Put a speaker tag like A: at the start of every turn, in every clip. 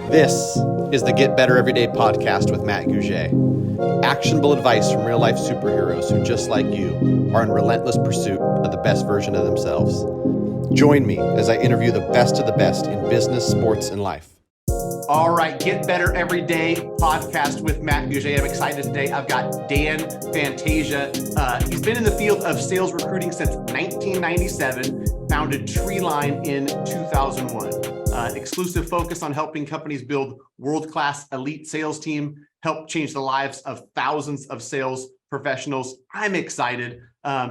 A: This is the Get Better Everyday podcast with Matt Gouget. Actionable advice from real life superheroes who, just like you, are in relentless pursuit of the best version of themselves. Join me as I interview the best of the best in business, sports, and life. All right, Get Better Everyday podcast with Matt Gouget. I'm excited today. I've got Dan Fantasia. He's been in the field of sales recruiting since 1997, founded Treeline in 2001. Exclusive focus on helping companies build world-class elite sales team, help change the lives of thousands of sales professionals. I'm excited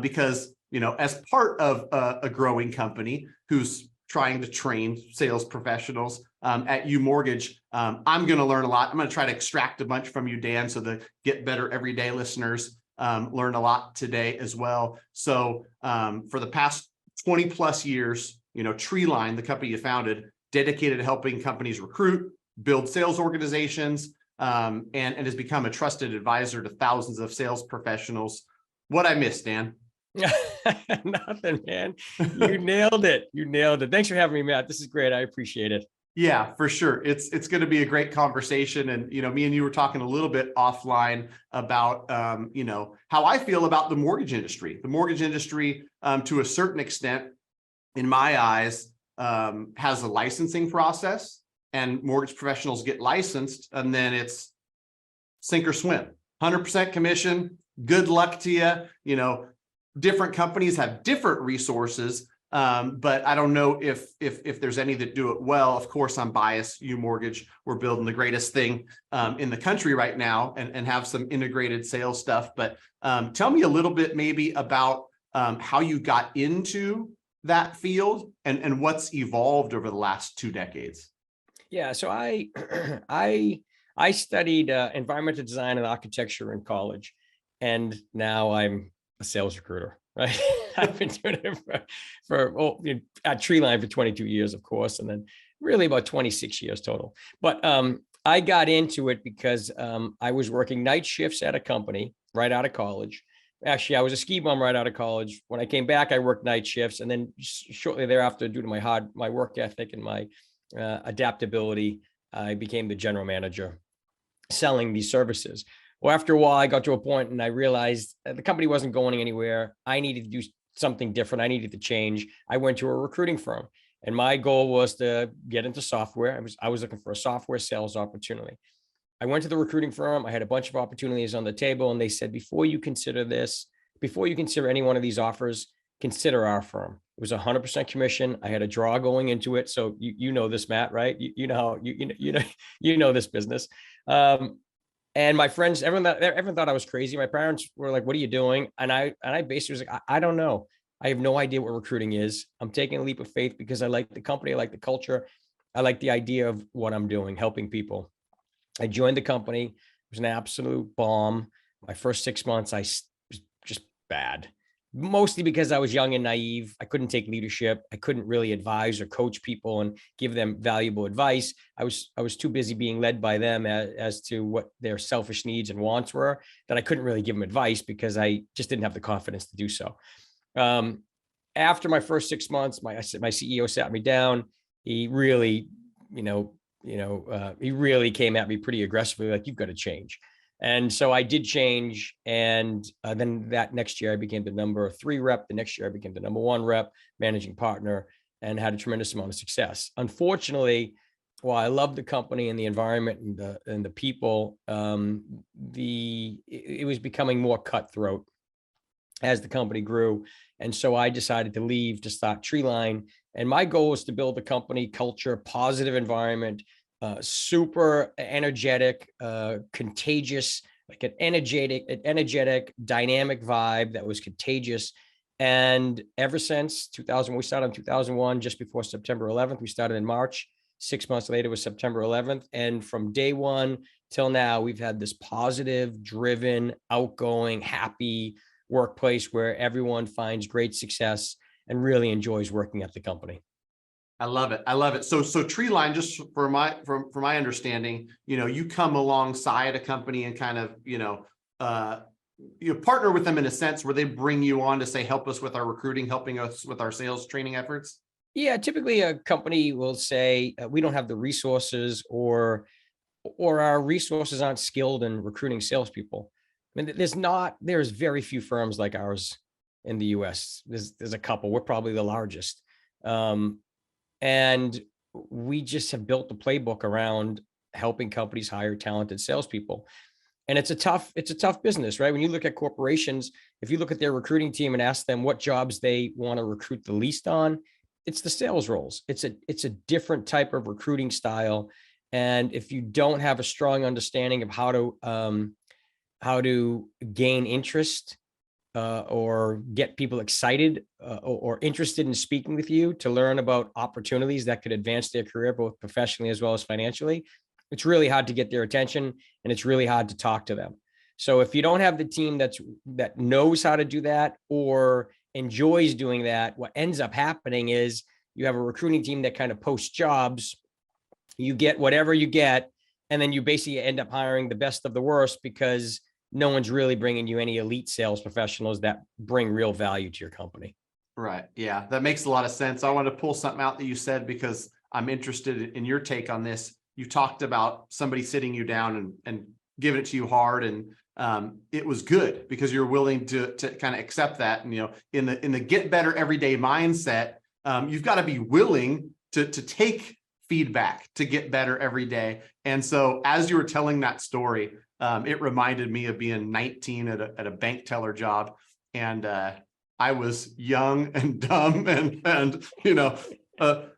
A: because, as part of a growing company who's trying to train sales professionals at U Mortgage, I'm going to learn a lot. I'm going to try to extract a bunch from you, Dan, so the Get Better Everyday listeners learn a lot today as well. So for the past 20 plus years, Treeline, the company you founded, dedicated to helping companies recruit, build sales organizations, and has become a trusted advisor to thousands of sales professionals. What I missed, Dan?
B: Nothing, man. You nailed it. You nailed it. Thanks for having me, Matt. This is great. I appreciate it.
A: Yeah, for sure. It's going to be a great conversation. And, me and you were talking a little bit offline about, how I feel about the mortgage industry. The mortgage industry, to a certain extent, in my eyes, has a licensing process, and mortgage professionals get licensed, and then it's sink or swim, 100% commission. Good luck to you. Different companies have different resources, but I don't know if there's any that do it well. Of course, I'm biased. U Mortgage, we're building the greatest thing in the country right now, and have some integrated sales stuff. But tell me a little bit maybe about how you got into that field and what's evolved over the last 2 decades.
B: Yeah, so I I studied environmental design and architecture in college, and now I'm a sales recruiter, right? I've been doing it at Treeline for 22 years, of course, and then really about 26 years total. But I got into it because I was working night shifts at a company right out of college. Actually, I was a ski bum right out of college. When I came back, I worked night shifts, and then shortly thereafter, due to my work ethic and my adaptability, I became the general manager selling these services. Well, after a while, I got to a point and I realized the company wasn't going anywhere. I needed to do something different. I needed to change. I went to a recruiting firm, and my goal was to get into software. I was looking for a software sales opportunity. I went to the recruiting firm. I had a bunch of opportunities on the table, and they said, before you consider any one of these offers, consider our firm. It was 100% commission. I had a draw going into it. So you know this, Matt, right? You know this business. And my friends, everyone thought I was crazy. My parents were like, "What are you doing?" And I basically was like, I don't know. I have no idea what recruiting is. I'm taking a leap of faith because I like the company. I like the culture. I like the idea of what I'm doing, helping people. I joined the company. It was an absolute bomb. My first 6 months, I was just bad, mostly because I was young and naive. I couldn't take leadership. I couldn't really advise or coach people and give them valuable advice. I was too busy being led by them as to what their selfish needs and wants were, that I couldn't really give them advice because I just didn't have the confidence to do so. After my first 6 months, my CEO sat me down. He really, he really came at me pretty aggressively, like, "You've got to change." And so I did change. And then that next year I became the number 3 rep. The next year I became the number 1 rep, managing partner, and had a tremendous amount of success. Unfortunately, while I loved the company and the environment and the people, it was becoming more cutthroat as the company grew. And so I decided to leave to start Treeline. And my goal was to build a company culture, positive environment, super energetic, contagious, like an energetic, dynamic vibe that was contagious. And ever since 2000, we started in 2001, just before September 11th. We started in March. 6 months later was September 11th. And from day one till now, we've had this positive, driven, outgoing, happy workplace where everyone finds great success and really enjoys working at the company.
A: I love it. I love it. So Treeline, just for my understanding, you come alongside a company and kind of, you partner with them in a sense where they bring you on to say, help us with our recruiting, helping us with our sales training efforts.
B: Yeah, typically a company will say we don't have the resources, or our resources aren't skilled in recruiting salespeople. I mean, there's very few firms like ours in the US. There's a couple. We're probably the largest. Um, and we just have built the playbook around helping companies hire talented salespeople. And it's a tough business, right? When you look at corporations, if you look at their recruiting team and ask them what jobs they want to recruit the least on, it's the sales roles. It's a different type of recruiting style. And if you don't have a strong understanding of how to gain interest, or get people excited, or interested in speaking with you to learn about opportunities that could advance their career, both professionally as well as financially, it's really hard to get their attention, and it's really hard to talk to them. So if you don't have the team that knows how to do that or enjoys doing that, what ends up happening is you have a recruiting team that kind of posts jobs, you get whatever you get, and then you basically end up hiring the best of the worst because no one's really bringing you any elite sales professionals that bring real value to your company.
A: Right. Yeah, that makes a lot of sense. I want to pull something out that you said because I'm interested in your take on this. You talked about somebody sitting you down and giving it to you hard, and it was good because you're willing to kind of accept that. And in the get better everyday mindset, you've got to be willing to take feedback to get better every day. And so as you were telling that story, it reminded me of being 19 at a bank teller job, and I was young and dumb, and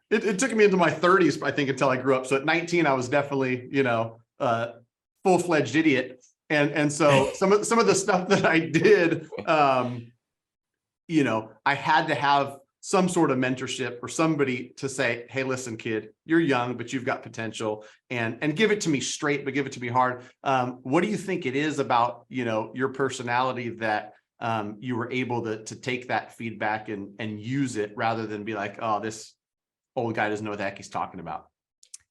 A: it took me into my 30s, I think, until I grew up. So at 19, I was definitely full-fledged idiot, and so some of the stuff that I did, I had to have some sort of mentorship or somebody to say, hey, listen, kid, you're young, but you've got potential, and give it to me straight, but give it to me hard. What do you think it is about, your personality that you were able to take that feedback and use it rather than be like, oh, this old guy doesn't know what the heck he's talking about?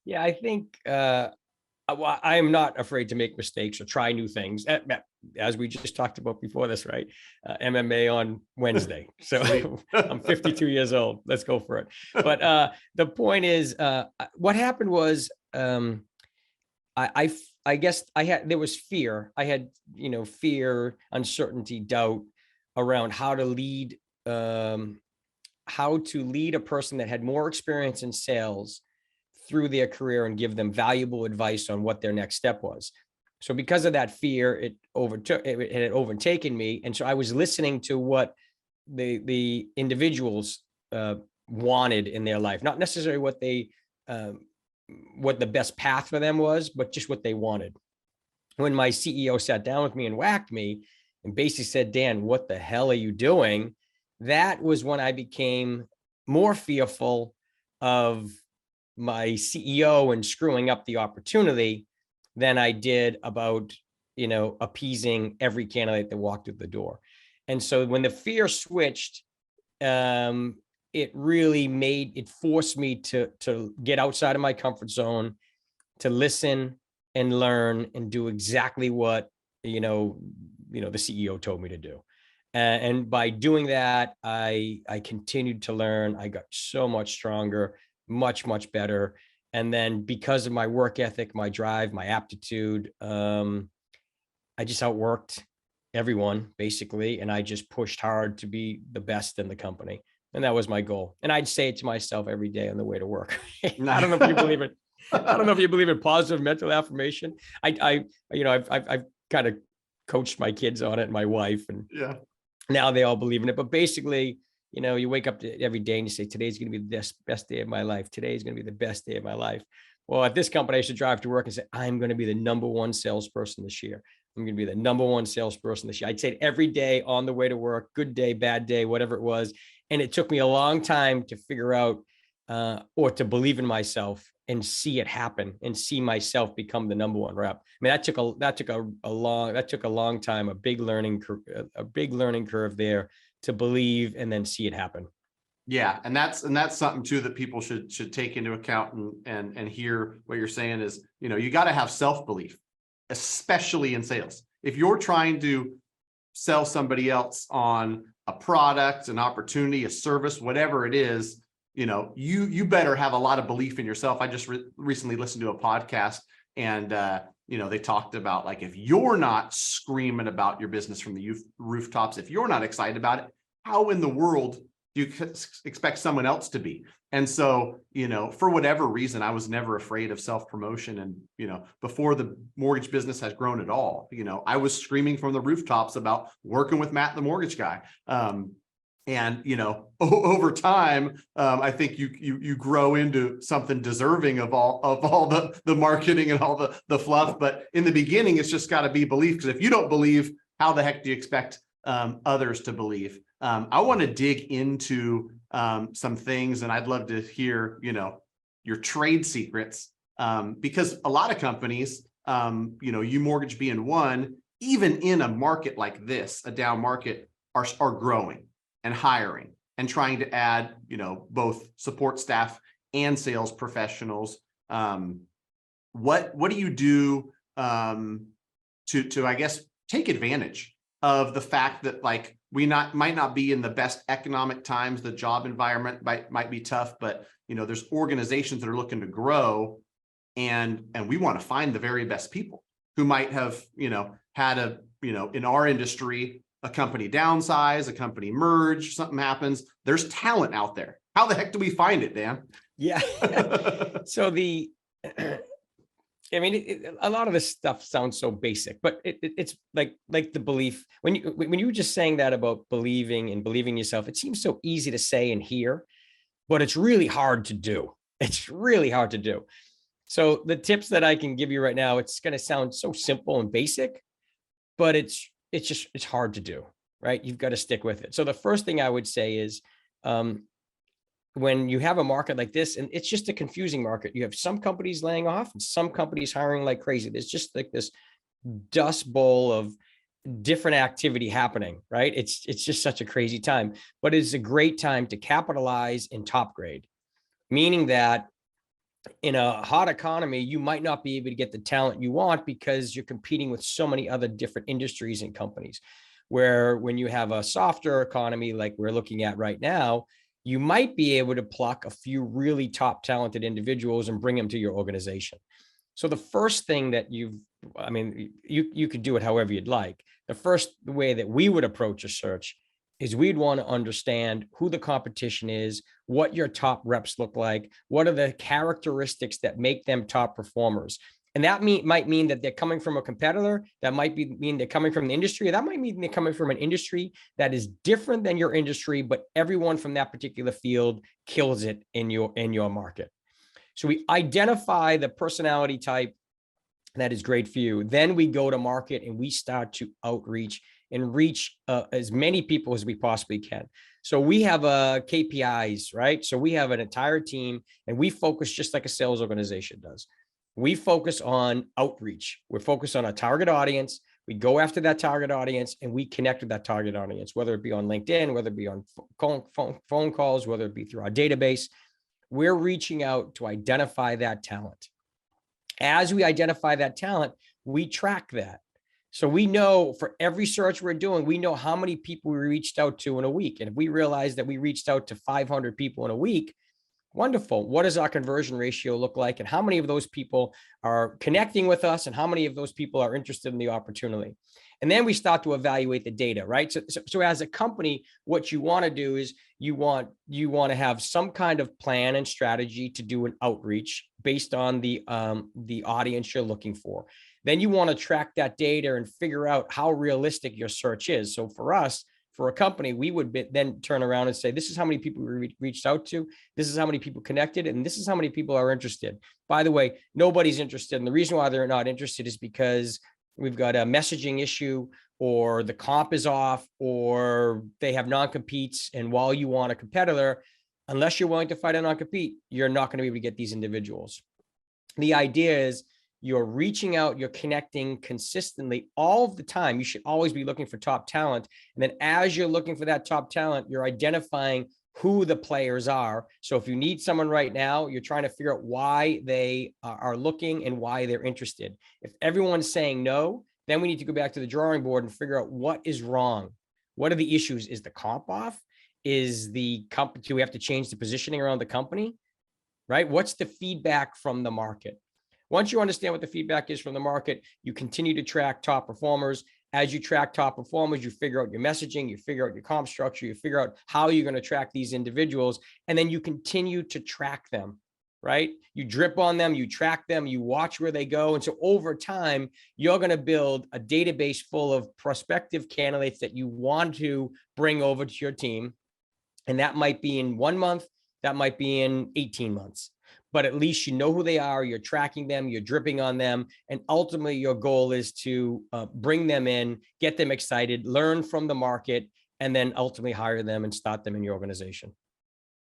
B: Yeah, I think I am not afraid to make mistakes or try new things. As we just talked about before this, right? MMA on Wednesday. So I'm 52 years old. Let's go for it. But the point is, what happened was, I guess there was fear. I had, fear, uncertainty, doubt around how to lead a person that had more experience in sales through their career and give them valuable advice on what their next step was. So because of that fear, it had overtaken me. And so I was listening to what the individuals wanted in their life, not necessarily what the best path for them was, but just what they wanted. When my CEO sat down with me and whacked me and basically said, Dan, what the hell are you doing? That was when I became more fearful of my CEO and screwing up the opportunity than I did about, appeasing every candidate that walked through the door. And so when the fear switched, it forced me to get outside of my comfort zone, to listen and learn and do exactly what, the CEO told me to do. And by doing that, I continued to learn. I got so much stronger, much, much better. And then because of my work ethic, my drive, my aptitude, I just outworked everyone basically. And I just pushed hard to be the best in the company. And that was my goal. And I'd say it to myself every day on the way to work. I don't know if you believe it. I don't know if you believe in positive mental affirmation. I've kind of coached my kids on it, and my wife, and now they all believe in it. But basically, you wake up every day and you say, today's going to be the best day of my life. Today's going to be the best day of my life. Well, at this company, I used to drive to work and say, I'm going to be the number one salesperson this year. I'm going to be the number one salesperson this year. I'd say it every day on the way to work, good day, bad day, whatever it was. And it took me a long time to figure out or to believe in myself and see it happen and see myself become the number one rep. I mean, that took a long time, a big learning curve there to believe and then see it happen.
A: Yeah. And that's something too that people should take into account and hear what you're saying is, you got to have self-belief, especially in sales. If you're trying to sell somebody else on a product, an opportunity, a service, whatever it is, you better have a lot of belief in yourself. I just recently listened to a podcast, and they talked about, like, if you're not screaming about your business from the rooftops, if you're not excited about it, how in the world do you expect someone else to be? And so, for whatever reason, I was never afraid of self-promotion. And, before the mortgage business has grown at all, I was screaming from the rooftops about working with Matt, the mortgage guy. And, over time, I think you grow into something deserving of all the marketing and all the fluff. But in the beginning, it's just got to be belief, because if you don't believe, how the heck do you expect others to believe? I want to dig into some things, and I'd love to hear, your trade secrets, because a lot of companies, you mortgage being one, even in a market like this, a down market, are growing and hiring and trying to add, both support staff and sales professionals. What do you do to, I guess, take advantage of the fact that, like, we might not be in the best economic times, the job environment might be tough, but there's organizations that are looking to grow, and we want to find the very best people who might have had a in our industry, a company downsize, a company merge, something happens. There's talent out there. How the heck do we find it, Dan?
B: Yeah. So a lot of this stuff sounds so basic, but it's like the belief. When you were just saying that about believing yourself, it seems so easy to say and hear, but it's really hard to do. It's really hard to do. So the tips that I can give you right now, it's going to sound so simple and basic, but it's hard to do, right? You've got to stick with it. So the first thing I would say is, when you have a market like this, and it's just a confusing market, you have some companies laying off and some companies hiring like crazy. There's just like this dust bowl of different activity happening, right? It's just such a crazy time, but it's a great time to capitalize in top grade, meaning that in a hot economy, you might not be able to get the talent you want because you're competing with so many other different industries and companies. Where when you have a softer economy like we're looking at right now, you might be able to pluck a few really top talented individuals and bring them to your organization. So the first thing that you could do it however you'd like. The first way that we would approach a search is we'd want to understand who the competition is, what your top reps look like, what are the characteristics that make them top performers. And that might mean that they're coming from a competitor. That might mean they're coming from the industry. That might mean they're coming from an industry that is different than your industry, but everyone from that particular field kills it in your market. So we identify the personality type that is great for you. Then we go to market and we start to outreach and reach as many people as we possibly can. So we have KPIs, right? So we have an entire team, and we focus just like a sales organization does. We focus on outreach. We're focused on a target audience. We go after that target audience and we connect with that target audience, whether it be on LinkedIn, whether it be on phone calls, whether it be through our database. We're reaching out to identify that talent. As we identify that talent, we track that. So we know for every search we're doing, we know how many people we reached out to in a week. And if we realize that we reached out to 500 people in a week, wonderful. What does our conversion ratio look like? And how many of those people are connecting with us? And how many of those people are interested in the opportunity? And then we start to evaluate the data, right? So as a company, what you want to do is you want to have some kind of plan and strategy to do an outreach based on the audience you're looking for. Then you want to track that data and figure out how realistic your search is. So for us, for a company, we would then turn around and say, this is how many people we reached out to. This is how many people connected. And this is how many people are interested. By the way, nobody's interested. And the reason why they're not interested is because we've got a messaging issue, or the comp is off, or they have non-competes. And while you want a competitor, unless you're willing to fight a non-compete, you're not going to be able to get these individuals. The idea is you're reaching out, you're connecting consistently all of the time. You should always be looking for top talent. And then as you're looking for that top talent, you're identifying who the players are. So if you need someone right now, you're trying to figure out why they are looking and why they're interested. If everyone's saying no, then we need to go back to the drawing board and figure out what is wrong. What are the issues? Is the comp off? is the company, do we have to change the positioning around the company, right? What's the feedback from the market? Once you understand what the feedback is from the market, you continue to track top performers. As you track top performers, you figure out your messaging, you figure out your comp structure, you figure out how you're going to track these individuals, and then you continue to track them, right? You drip on them, you track them, you watch where they go. And so over time, you're going to build a database full of prospective candidates that you want to bring over to your team. And that might be in 1 month, that might be in 18 months. But at least you know who they are, you're tracking them, you're dripping on them. And ultimately your goal is to bring them in, get them excited, learn from the market, and then ultimately hire them and start them in your organization.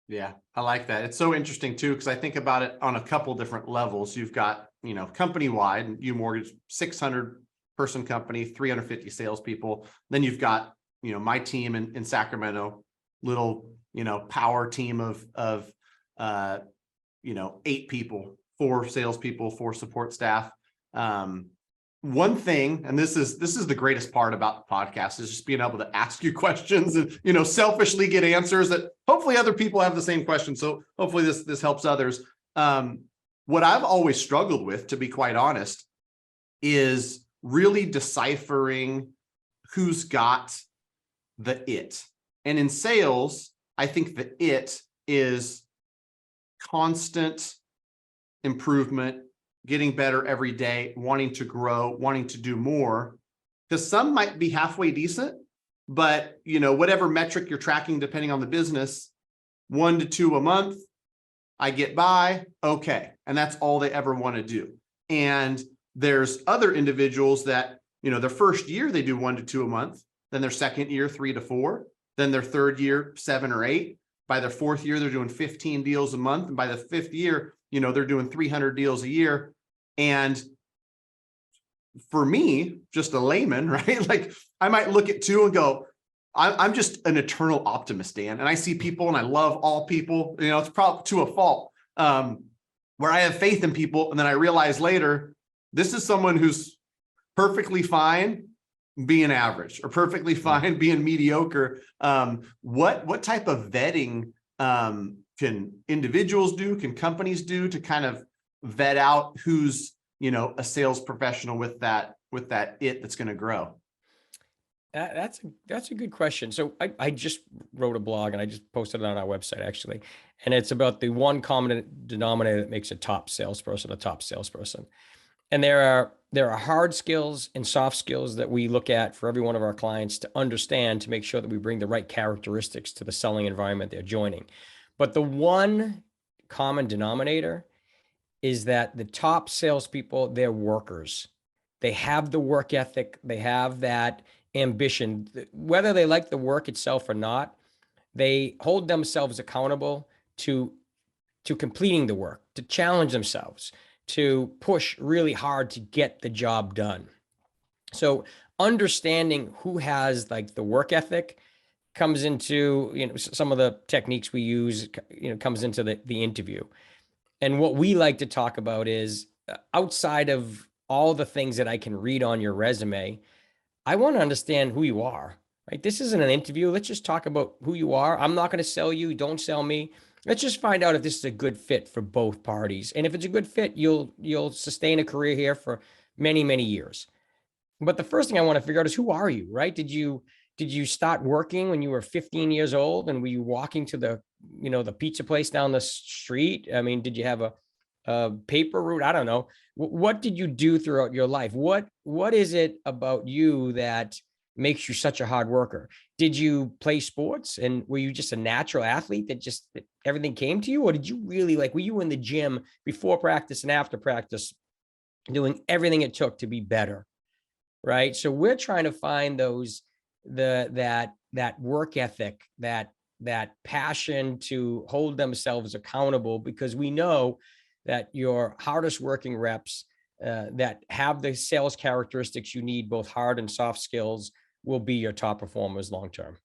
A: Yeah, I like that. It's so interesting too, because I think about it on a couple different levels. You've got, company-wide, U-Mortgage, 600-person company, 350 salespeople. Then you've got, my team in Sacramento, little, power team of 8 people, 4 salespeople, 4 support staff. One thing, and this is the greatest part about the podcast, is just being able to ask you questions and, selfishly get answers that hopefully other people have the same question. So hopefully this helps others. What I've always struggled with, to be quite honest, is really deciphering who's got the it. And in sales, I think the it is constant improvement, getting better every day, wanting to grow, wanting to do more. Because some might be halfway decent, but whatever metric you're tracking, depending on the business, 1 to 2 a month, I get by, okay. And that's all they ever want to do. And there's other individuals that, their first year, they do 1 to 2 a month. Then their second year, 3 to 4. Then their third year, 7 or 8. By their fourth year, they're doing 15 deals a month. And by the 5th year, they're doing 300 deals a year. And for me, just a layman, right? Like I might look at 2 and go, I'm just an eternal optimist, Dan. And I see people and I love all people, it's probably to a fault, where I have faith in people. And then I realize later, this is someone who's perfectly fine being average or perfectly fine being mediocre. What type of vetting can individuals do, can companies do to kind of vet out who's, a sales professional with that it that's going to grow?
B: That's a good question. So I just wrote a blog and I just posted it on our website actually. And it's about the one common denominator that makes a top salesperson a top salesperson. And there are hard skills and soft skills that we look at for every one of our clients to understand, to make sure that we bring the right characteristics to the selling environment they're joining. But the one common denominator is that the top salespeople, they're workers. They have the work ethic. They have that ambition. Whether they like the work itself or not, they hold themselves accountable to completing the work, to challenge themselves, to push really hard to get the job done. So understanding who has like the work ethic comes into, some of the techniques we use, comes into the interview. And what we like to talk about is outside of all the things that I can read on your resume, I want to understand who you are, right? This isn't an interview. Let's just talk about who you are. I'm not going to sell you. Don't sell me. Let's just find out if this is a good fit for both parties. And if it's a good fit, you'll sustain a career here for many, many years. But the first thing I want to figure out is, who are you, right? Did you start working when you were 15 years old, and were you walking to the pizza place down the street? I mean, did you have a paper route? I don't know. What did you do throughout your life? What is it about you that makes you such a hard worker? Did you play sports and were you just a natural athlete that everything came to you? Or did you really were you in the gym before practice and after practice doing everything it took to be better? Right. So we're trying to find that work ethic, that passion to hold themselves accountable, because we know that your hardest working reps that have the sales characteristics you need, both hard and soft skills, will be your top performers long term.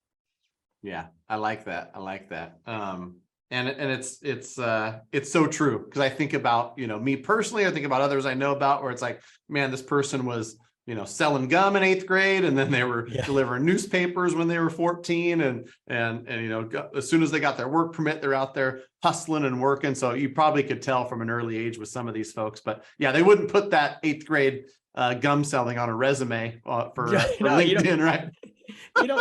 A: Yeah, I like that. And it's so true, because I think about, me personally, I think about others I know about, where it's like, man, this person was selling gum in 8th grade, and then they were
B: Yeah.
A: delivering newspapers when they were 14, and as soon as they got their work permit, they're out there hustling and working. So you probably could tell from an early age with some of these folks. But yeah, they wouldn't put that 8th grade gum selling on a resume for LinkedIn, right?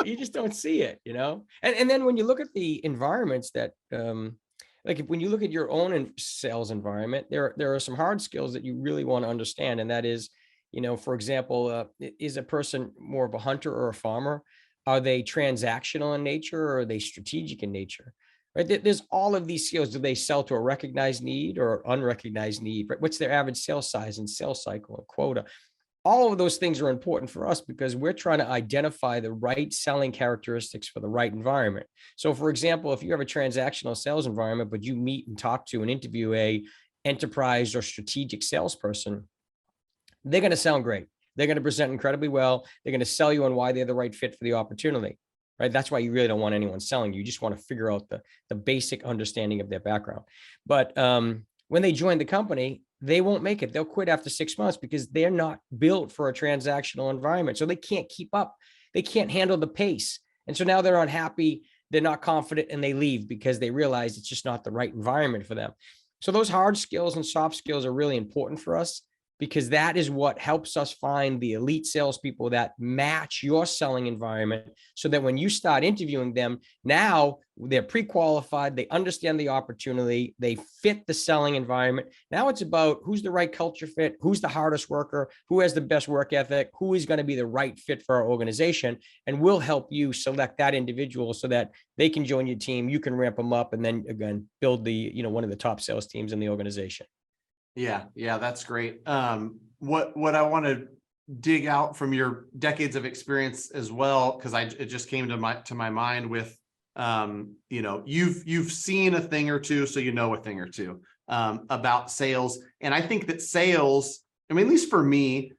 B: You just don't see it, and then when you look at the environments that like when you look at your own sales environment, there are some hard skills that you really want to understand. And that is, for example, is a person more of a hunter or a farmer? Are they transactional in nature, or are they strategic in nature? Right? There's all of these skills. Do they sell to a recognized need or unrecognized need? Right? What's their average sales size and sales cycle and quota? All of those things are important for us because we're trying to identify the right selling characteristics for the right environment. So for example, if you have a transactional sales environment, but you meet and talk to and interview a enterprise or strategic salesperson, they're going to sound great. They're going to present incredibly well. They're going to sell you on why they're the right fit for the opportunity, right? That's why you really don't want anyone selling you. You just want to figure out the basic understanding of their background. But when they join the company, they won't make it. They'll quit after 6 months because they're not built for a transactional environment. So they can't keep up. They can't handle the pace. And so now they're unhappy. They're not confident, and they leave because they realize it's just not the right environment for them. So those hard skills and soft skills are really important for us, because that is what helps us find the elite salespeople that match your selling environment, so that when you start interviewing them, now they're pre-qualified, they understand the opportunity, they fit the selling environment. Now it's about who's the right culture fit, who's the hardest worker, who has the best work ethic, who is going to be the right fit for our organization, and we'll help you select that individual so that they can join your team, you can ramp them up, and then again, build the, one of the top sales teams in the organization.
A: Yeah, that's great. What I want to dig out from your decades of experience as well, because it just came to my mind with, you've seen a thing or two, so you know a thing or two about sales, and I think that sales, at least for me,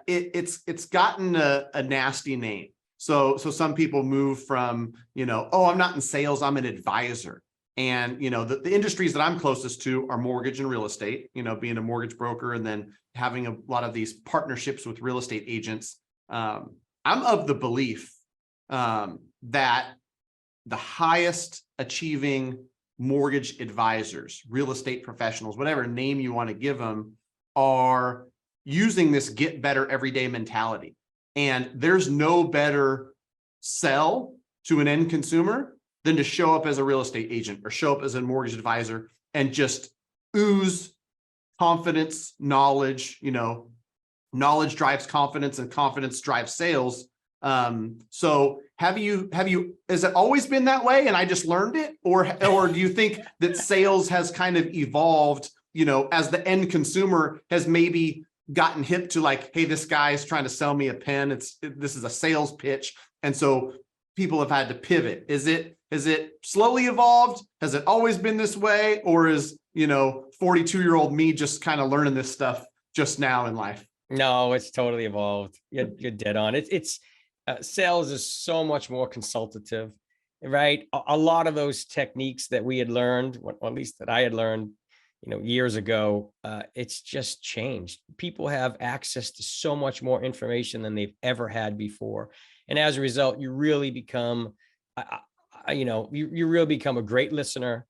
A: it's gotten a nasty name. So some people move from, oh, I'm not in sales, I'm an advisor. And, the industries that I'm closest to are mortgage and real estate, being a mortgage broker and then having a lot of these partnerships with real estate agents. I'm of the belief that the highest achieving mortgage advisors, real estate professionals, whatever name you want to give them, are using this get better everyday mentality. And there's no better sell to an end consumer than to show up as a real estate agent or show up as a mortgage advisor and just ooze confidence, knowledge. Knowledge drives confidence, and confidence drives sales. So has it always been that way and I just learned it? Or do you think that sales has kind of evolved, as the end consumer has maybe gotten hip to like, hey, this guy is trying to sell me a pen. This is a sales pitch. And so people have had to pivot. Has it slowly evolved? Has it always been this way? Or is, 42-year-old me just kind of learning this stuff just now in life?
B: No, it's totally evolved. You're dead on. It's sales is so much more consultative, right? A lot of those techniques that we had learned, or at least that I had learned, years ago, it's just changed. People have access to so much more information than they've ever had before. And as a result, you really become, you really become a great listener,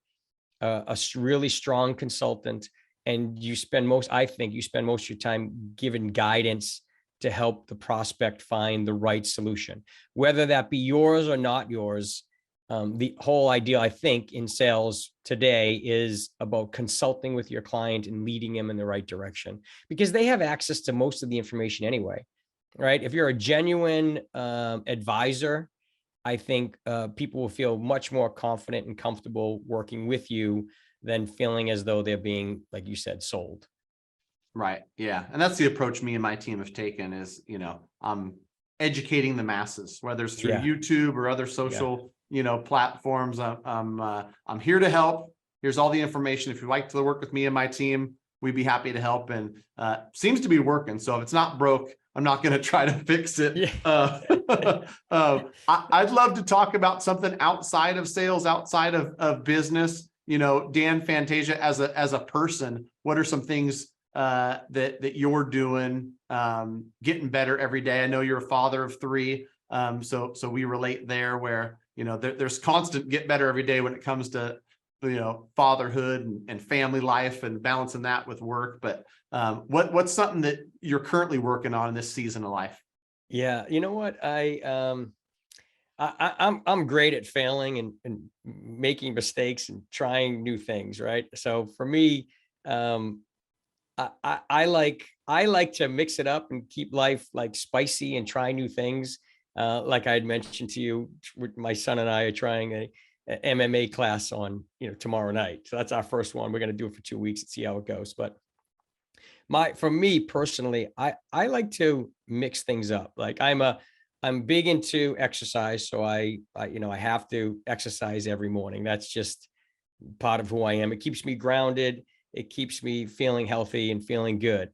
B: a really strong consultant, and you spend most of your time giving guidance to help the prospect find the right solution, whether that be yours or not yours. The whole idea, I think, in sales today is about consulting with your client and leading them in the right direction, because they have access to most of the information anyway, right? If you're a genuine advisor, I think people will feel much more confident and comfortable working with you than feeling as though they're being, like you said, sold.
A: Right. Yeah. And that's the approach me and my team have taken is, I'm educating the masses, whether it's through YouTube or other social, platforms. I'm here to help. Here's all the information. If you'd like to work with me and my team, we'd be happy to help. And seems to be working. So if it's not broke, I'm not going to try to fix it. I'd love to talk about something outside of sales, outside of business. Dan Fantasia as a person, what are some things that you're doing, getting better every day? I know you're a father of three, so we relate there, where there's constant get better every day when it comes to fatherhood and family life and balancing that with work. But what's something that you're currently working on in this season of life?
B: Yeah, you know what? I'm great at failing and making mistakes and trying new things, right? So for me, I like to mix it up and keep life like spicy and try new things. Like I had mentioned to you, my son and I are trying a MMA class on tomorrow night. So that's our first one. We're going to do it for 2 weeks and see how it goes. But for me personally, I like to mix things up. Like I'm big into exercise, so I have to exercise every morning. That's just part of who I am. It keeps me grounded. It keeps me feeling healthy and feeling good.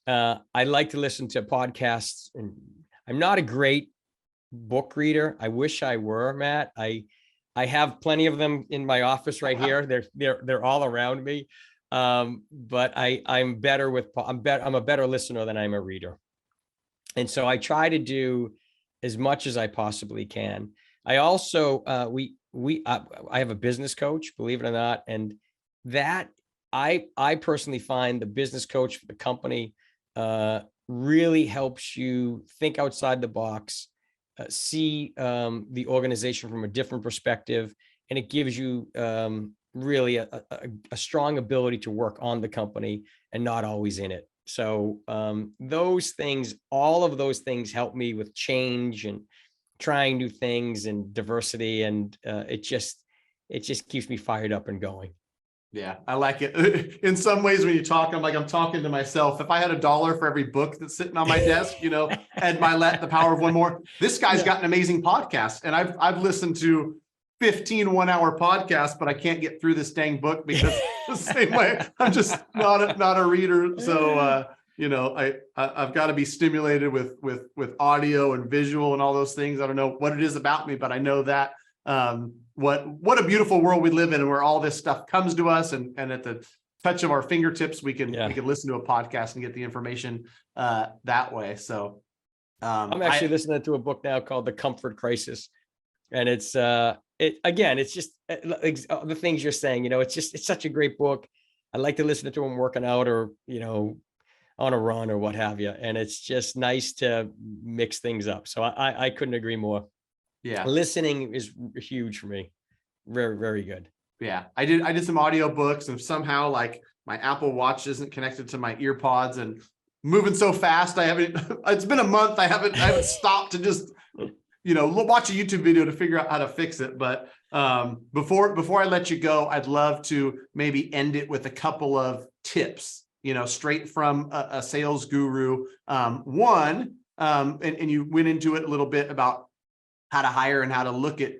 B: I like to listen to podcasts, and I'm not a great book reader. I wish I were, Matt. I have plenty of them in my office right here. They're all around me. But I'm a better listener than I'm a reader. And so I try to do as much as I possibly can. I also, I have a business coach, believe it or not. And that I personally find the business coach for the company really helps you think outside the box, see the organization from a different perspective, and it gives you really a strong ability to work on the company and not always in it. So all of those things help me with change and trying new things and diversity, and it just keeps me fired up and going.
A: Yeah, I like it. In some ways, when you talk, I'm talking to myself. If I had $1 for every book that's sitting on my desk, Ed Milet, The Power of One More. This guy's got an amazing podcast, and I've listened to 15 1-hour podcasts, but I can't get through this dang book because the same way I'm just not a reader. So I've got to be stimulated with audio and visual and all those things. I don't know what it is about me, but I know that. What a beautiful world we live in, where all this stuff comes to us, and at the touch of our fingertips, we can listen to a podcast and get the information that way. So
B: I'm actually listening to a book now called The Comfort Crisis, and it's just the things you're saying. It's such a great book. I like to listen to them working out, or on a run or what have you, and it's just nice to mix things up. So I couldn't agree more.
A: Yeah.
B: Listening is huge for me. Very, very good.
A: Yeah. I did some audiobooks, and somehow like my Apple Watch isn't connected to my ear pods, and moving so fast. It's been a month. I haven't stopped to just, watch a YouTube video to figure out how to fix it. But before I let you go, I'd love to maybe end it with a couple of tips, straight from a sales guru. One, and you went into it a little bit about how to hire and how to look at,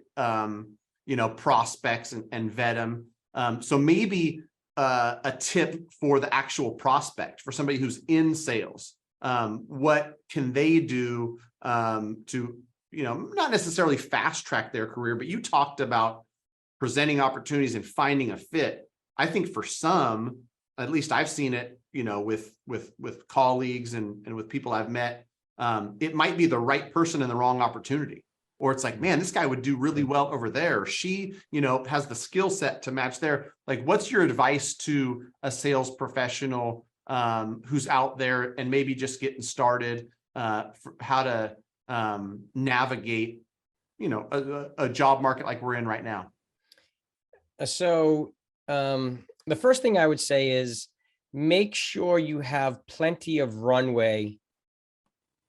A: prospects and vet them. So maybe a tip for the actual prospect, for somebody who's in sales. What can they do to, not necessarily fast track their career, but you talked about presenting opportunities and finding a fit. I think for some, at least I've seen it, with colleagues and with people I've met, it might be the right person in the wrong opportunity. Or it's like, man, this guy would do really well over there. Or she, has the skill set to match there. Like, what's your advice to a sales professional who's out there and maybe just getting started, for how to navigate, a job market like we're in right now?
B: So the first thing I would say is make sure you have plenty of runway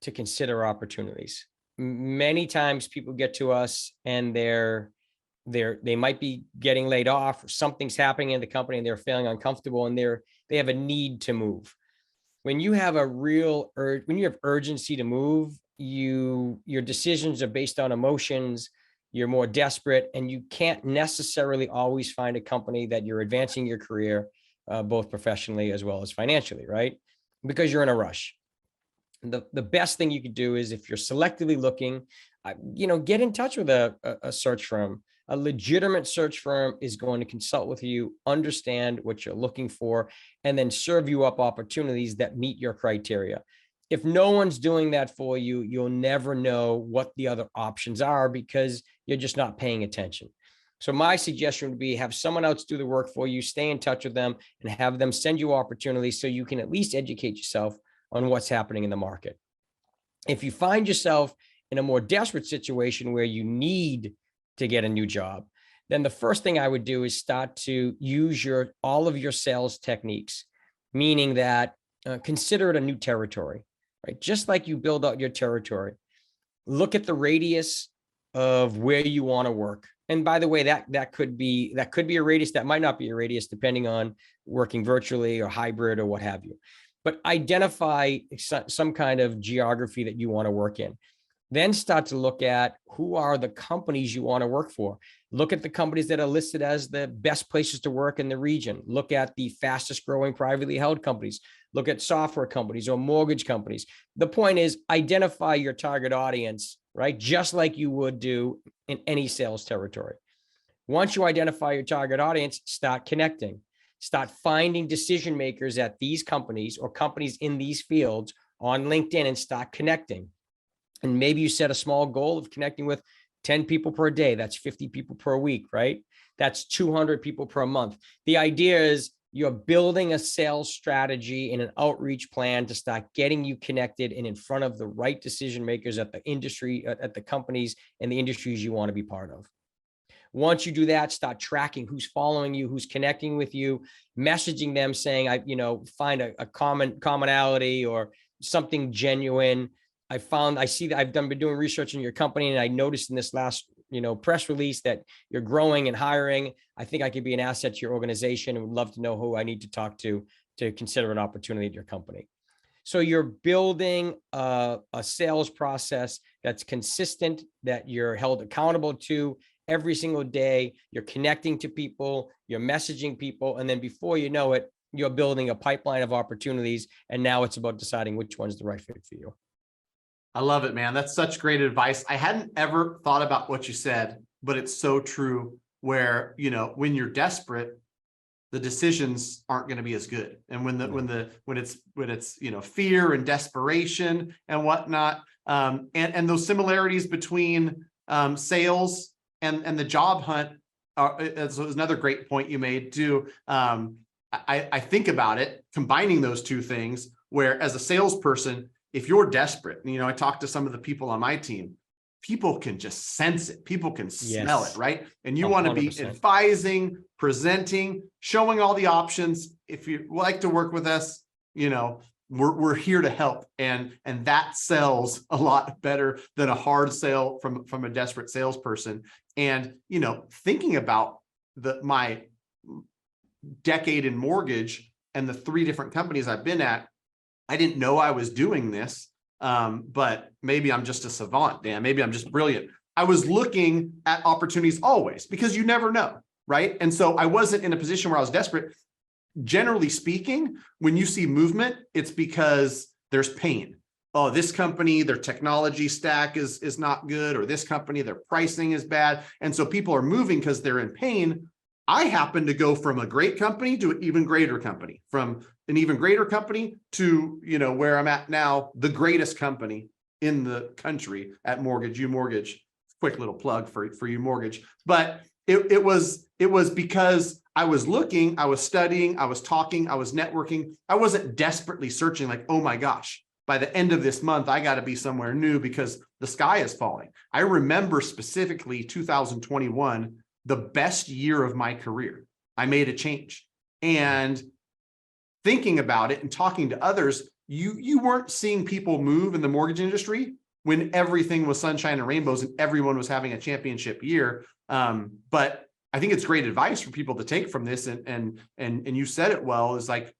B: to consider opportunities. Many times people get to us and they might be getting laid off, or something's happening in the company and they're feeling uncomfortable, and they have a need to move. When you have when you have urgency to move, your decisions are based on emotions. You're more desperate, and you can't necessarily always find a company that you're advancing your career, both professionally as well as financially, right? Because you're in a rush. The best thing you could do is, if you're selectively looking, get in touch with a search firm, A legitimate search firm is going to consult with you, understand what you're looking for, and then serve you up opportunities that meet your criteria. If no one's doing that for you, you'll never know what the other options are because you're just not paying attention. So my suggestion would be have someone else do the work for you, stay in touch with them, and have them send you opportunities so you can at least educate yourself on what's happening in the market. If you find yourself in a more desperate situation where you need to get a new job, then the first thing I would do is start to use all of your sales techniques, meaning that consider it a new territory, right? Just like you build out your territory, look at the radius of where you want to work. And by the way, that could be a radius, that might not be a radius, depending on working virtually or hybrid or what have you. But identify some kind of geography that you want to work in. Then start to look at who are the companies you want to work for. Look at the companies that are listed as the best places to work in the region. Look at the fastest growing privately held companies. Look at software companies or mortgage companies. The point is identify your target audience, right? Just like you would do in any sales territory. Once you identify your target audience, start connecting. Start finding decision makers at these companies or companies in these fields on LinkedIn and start connecting. And maybe you set a small goal of connecting with 10 people per day. That's 50 people per week, right? That's 200 people per month. The idea is you're building a sales strategy and an outreach plan to start getting you connected and in front of the right decision makers at the industry, at the companies and the industries you want to be part of. Once you do that, start tracking who's following you, who's connecting with you, messaging them saying, find a commonality or something genuine. I see that I've been doing research in your company, and I noticed in this last, press release that you're growing and hiring. I think I could be an asset to your organization and would love to know who I need to talk to consider an opportunity at your company. So you're building a sales process that's consistent, that you're held accountable to every single day. You're connecting to people, you're messaging people, and then before you know it, you're building a pipeline of opportunities. And now it's about deciding which one's the right fit for you.
A: I love it, man. That's such great advice. I hadn't ever thought about what you said, but it's so true where, when you're desperate, the decisions aren't going to be as good. And when it's fear and desperation and whatnot, and those similarities between sales and the job hunt is another great point you made too. I think about it, combining those two things, where as a salesperson, if you're desperate, I talk to some of the people on my team, people can just sense it. People can smell it, right? And you 100%. Want to be advising, presenting, showing all the options. If you like to work with us, we're here to help. And that sells a lot better than a hard sale from a desperate salesperson. And, thinking about my decade in mortgage and the 3 different companies I've been at, I didn't know I was doing this, but maybe I'm just a savant, Dan. Maybe I'm just brilliant. I was looking at opportunities always, because you never know, right? And so I wasn't in a position where I was desperate. Generally speaking, when you see movement, it's because there's pain. Oh, this company, their technology stack is not good, or this company, their pricing is bad. And so people are moving because they're in pain. I happen to go from a great company to an even greater company, from an even greater company to, where I'm at now, the greatest company in the country at Mortgage, U Mortgage. Quick little plug for U Mortgage. But it was because I was looking, I was studying, I was talking, I was networking. I wasn't desperately searching like, oh my gosh, by the end of this month, I got to be somewhere new because the sky is falling. I remember specifically 2021, the best year of my career. I made a change. And thinking about it and talking to others, you weren't seeing people move in the mortgage industry when everything was sunshine and rainbows and everyone was having a championship year. But I think it's great advice for people to take from this. And you said it well, is like,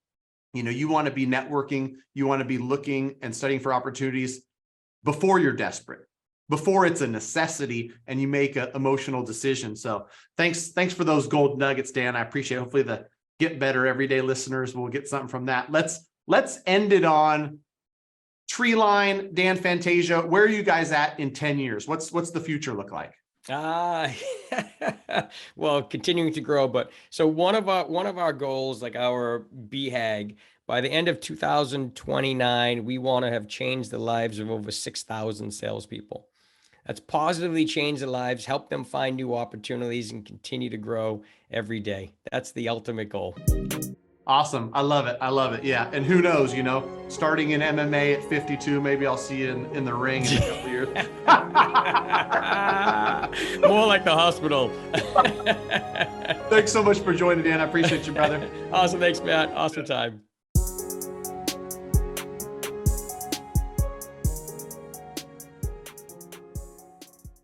A: you want to be networking, you want to be looking and studying for opportunities before you're desperate, before it's a necessity and you make an emotional decision. So thanks for those gold nuggets, Dan. I appreciate it. Hopefully the Get Better Everyday listeners will get something from that. Let's end it on Treeline, Dan Fantasia. Where are you guys at in 10 years? What's the future look like?
B: Well, continuing to grow, but so one of our goals, like our BHAG, by the end of 2029, we want to have changed the lives of over 6,000 salespeople. That's positively changed their lives, help them find new opportunities, and continue to grow every day. That's the ultimate goal.
A: Awesome. I love it. I love it. Yeah. And who knows, starting in MMA at 52, maybe I'll see you in the ring in a couple of years.
B: More like the hospital.
A: Thanks so much for joining, Dan. I appreciate you, brother.
B: Awesome. Thanks, Matt. Awesome time.